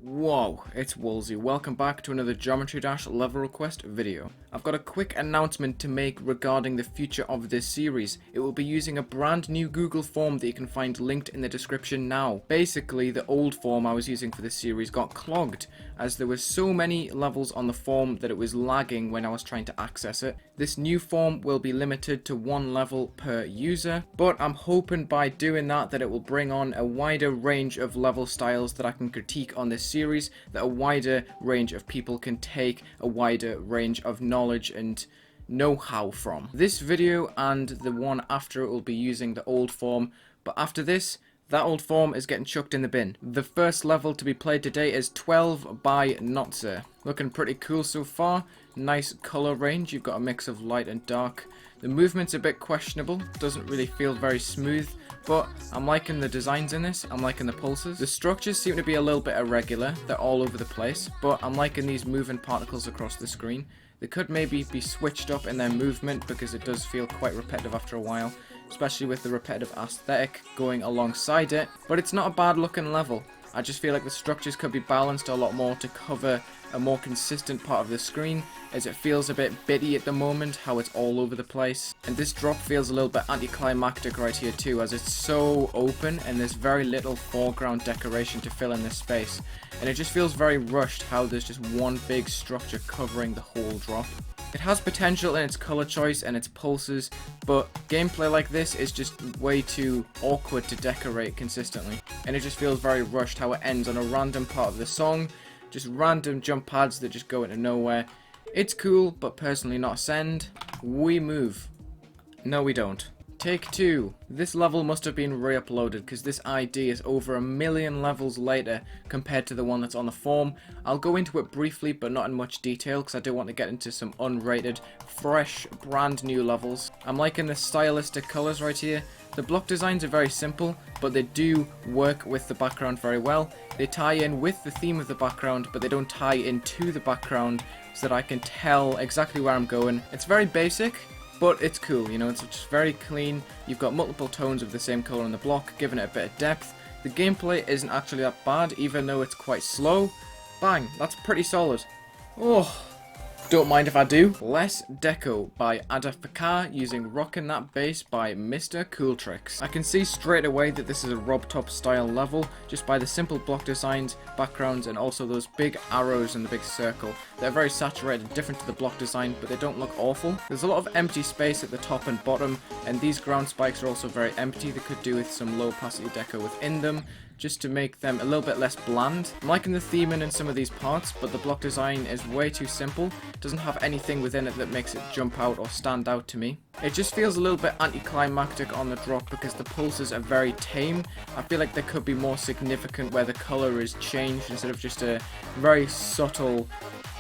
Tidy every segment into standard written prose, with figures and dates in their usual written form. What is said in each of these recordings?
Whoa, it's Wulzy. Welcome back to another Geometry Dash level request video. I've got a quick announcement to make regarding the future of this series. It will be using a brand new Google form that you can find linked in the description now. Basically, the old form I was using for this series got clogged, as there were so many levels on the form that it was lagging when I was trying to access it. This new form will be limited to one level per user, but I'm hoping by doing that it will bring on a wider range of level styles that I can critique on this series, that a wider range of people can take a wider range of knowledge and know-how from. This video and the one after it will be using the old form, but after this, that old form is getting chucked in the bin. The first level to be played today is 12 by Notzer. Looking pretty cool so far. Nice color range. You've got a mix of light and dark. The movement's a bit questionable. Doesn't really feel very smooth. But I'm liking the designs in this. I'm liking the pulses. The structures seem to be a little bit irregular. They're all over the place. But I'm liking these moving particles across the screen. They could maybe be switched up in their movement because it does feel quite repetitive after a while, especially with the repetitive aesthetic going alongside it. But it's not a bad looking level. I just feel like the structures could be balanced a lot more to cover a more consistent part of the screen, as it feels a bit bitty at the moment, how it's all over the place. And this drop feels a little bit anticlimactic right here too, as it's so open and there's very little foreground decoration to fill in this space. And it just feels very rushed how there's just one big structure covering the whole drop. It has potential in its color choice and its pulses, but gameplay like this is just way too awkward to decorate consistently. And it just feels very rushed how it ends on a random part of the song, just random jump pads that just go into nowhere. It's cool, but personally not send. We move. No, we don't. Take 2. This level must have been re-uploaded because this ID is over 1 million levels later compared to the one that's on the form. I'll go into it briefly but not in much detail because I do want to get into some unrated, fresh, brand new levels. I'm liking the stylistic colours right here. The block designs are very simple, but they do work with the background very well. They tie in with the theme of the background, but they don't tie into the background so that I can tell exactly where I'm going. It's very basic, but it's cool, you know, it's just very clean. You've got multiple tones of the same colour on the block, giving it a bit of depth. The gameplay isn't actually that bad, even though it's quite slow. Bang, that's pretty solid. Oh, don't mind if I do. Less Deco by Adafakar using Rockin' That Bass by Mr. Cool Tricks. I can see straight away that this is a Rob Top style level just by the simple block designs, backgrounds, and also those big arrows and the big circle. They're very saturated, different to the block design, but they don't look awful. There's a lot of empty space at the top and bottom, and these ground spikes are also very empty. They could do with some low opacity deco within them, just to make them a little bit less bland. I'm liking the theming in some of these parts, but the block design is way too simple. It doesn't have anything within it that makes it jump out or stand out to me. It just feels a little bit anticlimactic on the drop because the pulses are very tame. I feel like they could be more significant where the color is changed instead of just a very subtle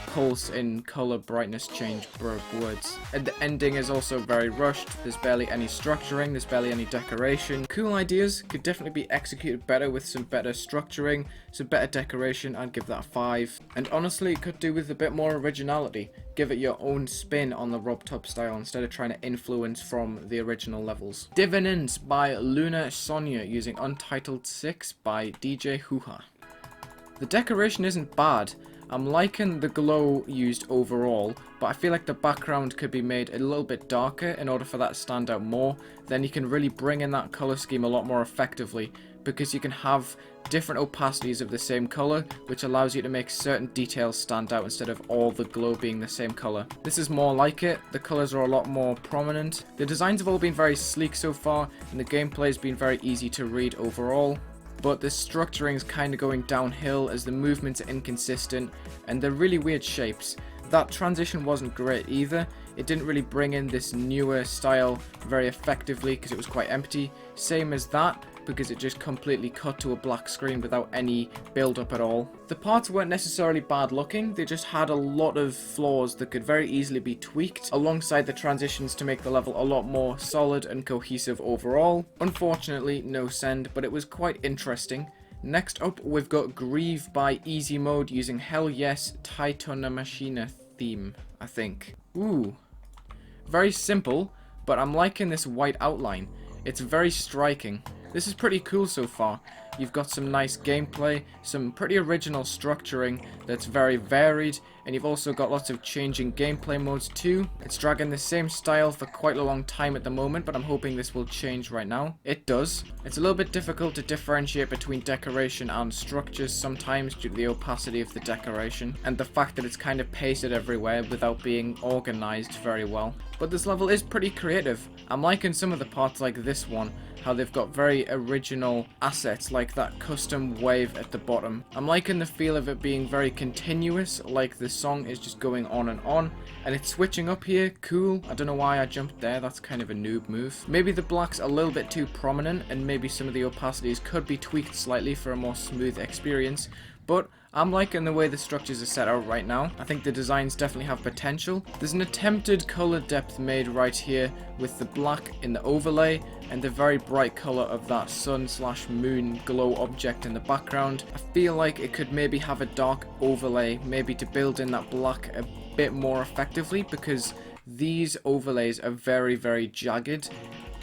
pulse in color brightness change words. And the ending is also very rushed. There's barely any structuring, there's barely any decoration. Cool ideas could definitely be executed better with some better structuring, some better decoration. I'd give that a 5. And honestly, it could do with a bit more originality. Give it your own spin on the Rob Top style instead of trying to influence from the original levels. Detonate by Luna Sonia using Untitled 6 by DJ Hoo-Ha. The decoration isn't bad. I'm liking the glow used overall, but I feel like the background could be made a little bit darker in order for that to stand out more. Then you can really bring in that color scheme a lot more effectively, because you can have different opacities of the same color, which allows you to make certain details stand out instead of all the glow being the same color. This is more like it. The colors are a lot more prominent. The designs have all been very sleek so far, and the gameplay has been very easy to read overall. But the structuring is kind of going downhill as the movements are inconsistent and they're really weird shapes. That transition wasn't great either. It didn't really bring in this newer style very effectively because it was quite empty. Same as that, because it just completely cut to a black screen without any build up at all. The parts weren't necessarily bad looking, they just had a lot of flaws that could very easily be tweaked alongside the transitions to make the level a lot more solid and cohesive overall. Unfortunately, no send, but it was quite interesting. Next up, we've got Grieve by Easy Mode using Hell Yes Titanmachine theme, I think. Ooh. Very simple, but I'm liking this white outline. It's very striking. This is pretty cool so far. You've got some nice gameplay, some pretty original structuring that's very varied, and you've also got lots of changing gameplay modes too. It's dragging the same style for quite a long time at the moment, but I'm hoping this will change right now. It does. It's a little bit difficult to differentiate between decoration and structures sometimes due to the opacity of the decoration, and the fact that it's kind of pasted everywhere without being organized very well. But this level is pretty creative. I'm liking some of the parts like this one, how they've got very original assets like that custom wave at the bottom. I'm liking the feel of it being very continuous, like the song is just going on, and it's switching up here. Cool. I don't know why I jumped there, that's kind of a noob move. Maybe the black's a little bit too prominent, and maybe some of the opacities could be tweaked slightly for a more smooth experience, but I'm liking the way the structures are set out right now. I think the designs definitely have potential. There's an attempted color depth made right here with the black in the overlay and the very bright color of that sun/moon glow object in the background. I feel like it could maybe have a dark overlay, maybe to build in that black a bit more effectively, because these overlays are very, very jagged,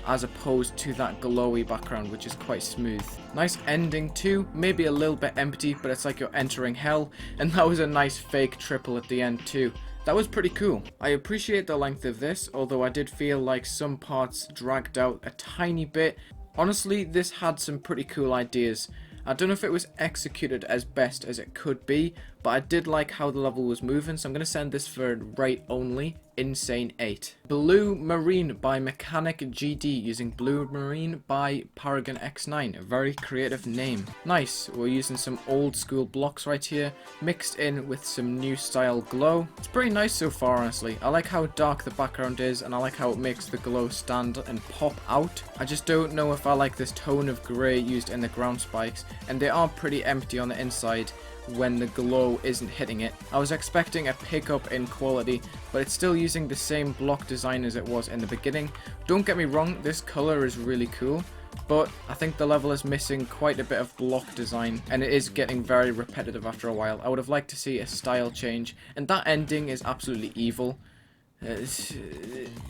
as opposed to that glowy background, which is quite smooth. Nice ending too, maybe a little bit empty, but it's like you're entering hell, and that was a nice fake triple at the end too. That was pretty cool. I appreciate the length of this, although I did feel like some parts dragged out a tiny bit. Honestly, this had some pretty cool ideas. I don't know if it was executed as best as it could be, but I did like how the level was moving, so I'm going to send this for rate only, Insane 8. Blumarine by Mechanic GD using Blumarine by Paragon X9. A very creative name. Nice, we're using some old school blocks right here, mixed in with some new style glow. It's pretty nice so far, honestly. I like how dark the background is, and I like how it makes the glow stand and pop out. I just don't know if I like this tone of grey used in the ground spikes, and they are pretty empty on the inside when the glow isn't hitting it. I was expecting a pickup in quality, but it's still using the same block design as it was in the beginning. Don't get me wrong, this color is really cool, but I think the level is missing quite a bit of block design, and it is getting very repetitive after a while. I would have liked to see a style change, and that ending is absolutely evil.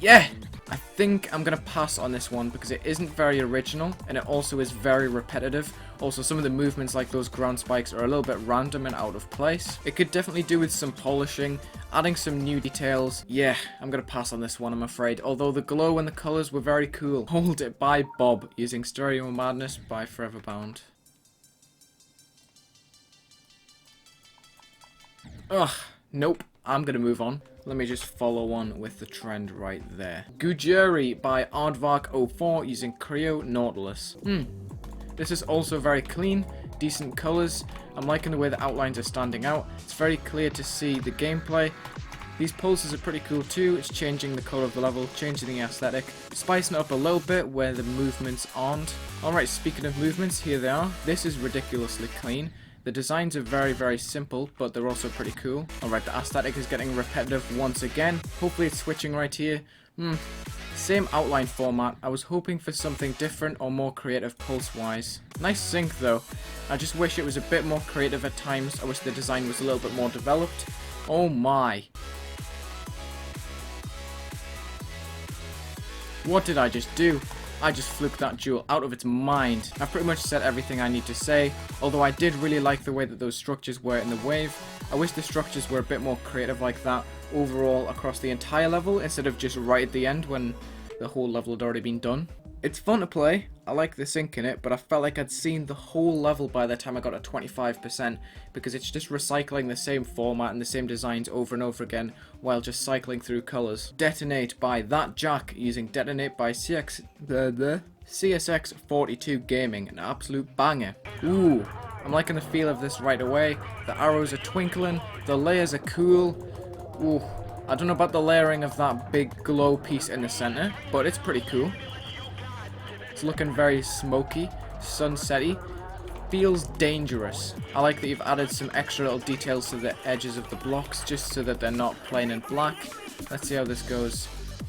Yeah, I think I'm going to pass on this one because it isn't very original, and it also is very repetitive. Also, some of the movements like those ground spikes are a little bit random and out of place. It could definitely do with some polishing, adding some new details. Yeah, I'm going to pass on this one, I'm afraid. Although the glow and the colors were very cool. Hold It by Bob using Stereo Madness by Forever Bound. Ugh, nope. I'm going to move on. Let me just follow on with the trend right there. Gooo Jerry by Aardvark04 using Creo Nautilus. This is also very clean, decent colors. I'm liking the way the outlines are standing out. It's very clear to see the gameplay. These pulses are pretty cool too. It's changing the color of the level, changing the aesthetic, spicing it up a little bit where the movements aren't. Alright, speaking of movements, here they are. This is ridiculously clean. The designs are very, very simple, but they're also pretty cool. Alright, the aesthetic is getting repetitive once again. Hopefully it's switching right here. Same outline format. I was hoping for something different or more creative pulse-wise. Nice sync though. I just wish it was a bit more creative at times. I wish the design was a little bit more developed. Oh my. What did I just do? I just fluked that jewel out of its mind. I've pretty much said everything I need to say, although I did really like the way that those structures were in the wave. I wish the structures were a bit more creative like that overall across the entire level, instead of just right at the end when the whole level had already been done. It's fun to play, I like the sync in it, but I felt like I'd seen the whole level by the time I got to 25%, because it's just recycling the same format and the same designs over and over again, while just cycling through colours. Detonate by That Jack, using Detonate by CSX42 Gaming, an absolute banger. Ooh, I'm liking the feel of this right away. The arrows are twinkling, the layers are cool. Ooh, I don't know about the layering of that big glow piece in the centre, but it's pretty cool. It's looking very smoky, sunsetty, feels dangerous. I like that you've added some extra little details to the edges of the blocks just so that they're not plain and black. Let's see how this goes.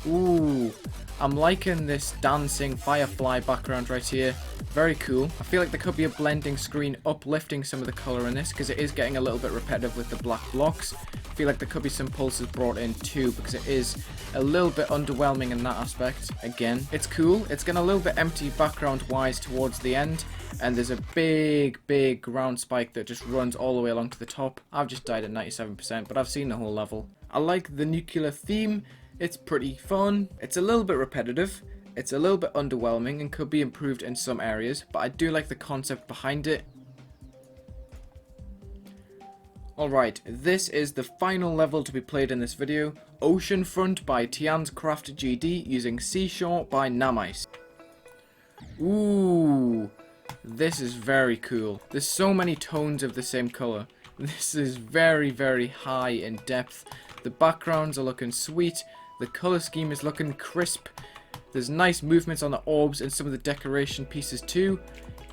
Ooh, I'm liking this dancing firefly background right here. Very cool. I feel like there could be a blending screen uplifting some of the colour in this, because it is getting a little bit repetitive with the black blocks. I feel like there could be some pulses brought in too, because it is a little bit underwhelming in that aspect. Again, it's cool. It's getting a little bit empty background wise towards the end, and there's a big ground spike that just runs all the way along to the top. I've just died at 97%, but I've seen the whole level. I like the nuclear theme. It's pretty fun. It's a little bit repetitive. It's a little bit underwhelming and could be improved in some areas, but I do like the concept behind it. Alright, this is the final level to be played in this video, Oceanfront by Tianscraft GD using Seashore by Namice. Ooh, this is very cool. There's so many tones of the same colour. This is very high in depth. The backgrounds are looking sweet, the colour scheme is looking crisp. There's nice movements on the orbs and some of the decoration pieces too.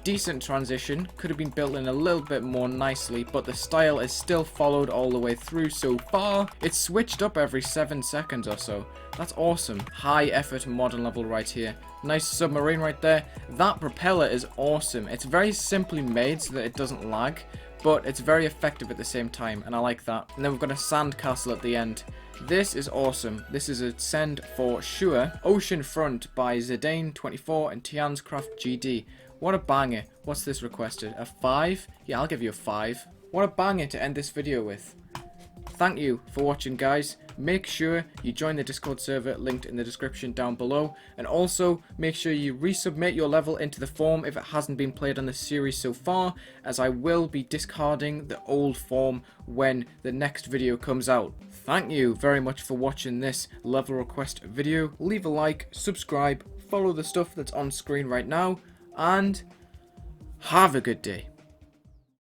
Decent transition, could have been built in a little bit more nicely, but the style is still followed all the way through so far. It's switched up every 7 seconds or so. That's awesome. High effort modern level right here. Nice submarine right there. That propeller is awesome. It's very simply made so that it doesn't lag, but it's very effective at the same time, and I like that. And then we've got a sand castle at the end. This is awesome. This is a send for sure. Oceanfront by Zidane24 and Tianscraft GD. What a banger. What's this requested? A 5? Yeah, I'll give you a 5. What a banger to end this video with. Thank you for watching, guys. Make sure you join the Discord server linked in the description down below. And also, make sure you resubmit your level into the form if it hasn't been played on the series so far, as I will be discarding the old form when the next video comes out. Thank you very much for watching this level request video. Leave a like, subscribe, follow the stuff that's on screen right now, and have a good day.